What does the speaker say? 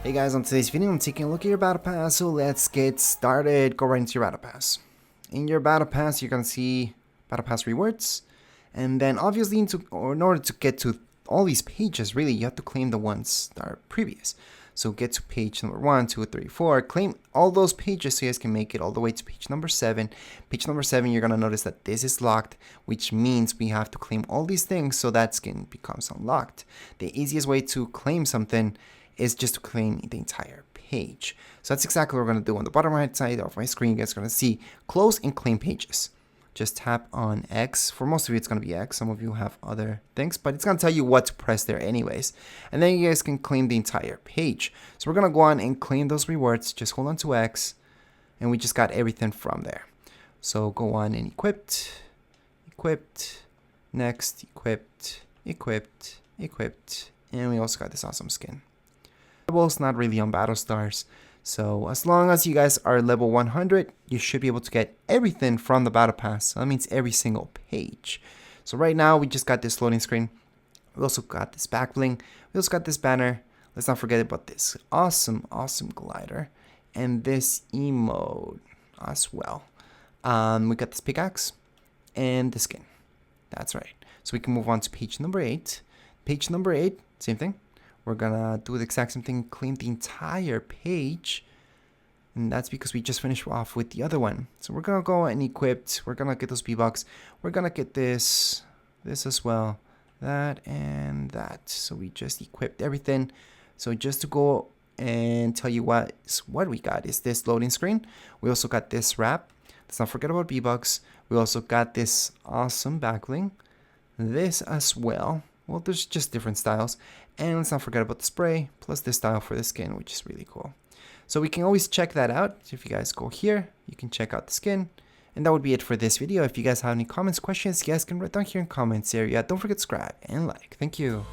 Hey guys, on today's video I'm taking a look at your battle pass, so let's get started. Go right into your battle pass. In your battle pass you're gonna see battle pass rewards, and then obviously in order to get to all these pages, really you have to claim the ones that are previous. So get to page number 1, 2, 3, 4, claim all those pages so you guys can make it all the way to page number 7. Page number 7, you're gonna notice that this is locked, which means we have to claim all these things so that skin becomes unlocked. The easiest way to claim something is just to claim the entire page. So that's exactly what we're going to do. On the bottom right side of my screen, you guys are going to see close and claim pages. Just tap on X. For most of you, it's going to be X. Some of you have other things, but it's going to tell you what to press there anyways. And then you guys can claim the entire page. So we're going to go on and claim those rewards. Just hold on to X, and we just got everything from there. So go on and equipped, next, equipped, and we also got this awesome skin. Levels not really on battle stars, so as long as you guys are level 100 you should be able to get everything from the battle pass. So that means every single page. So right now we just got this loading screen, we also got this back bling, we also got this banner. Let's not forget about this awesome glider and this emote as well. We got this pickaxe and the skin. That's right. So we can move on to page number 8. Page number 8, same thing. We're gonna do the exact same thing, claim the entire page. And that's because we just finished off with the other one. So we're gonna go and equipped. We're gonna get those V-Bucks. We're gonna get this as well, that and that. So we just equipped everything. So just to go and tell you what we got is this loading screen. We also got this wrap. Let's not forget about V-Bucks. We also got this awesome backbling. This as well. Well, there's just different styles. And let's not forget about the spray, plus this style for the skin, which is really cool. So we can always check that out. If you guys go here, you can check out the skin. And that would be it for this video. If you guys have any comments, questions, you guys can write down here in comments area. Don't forget to subscribe and like. Thank you.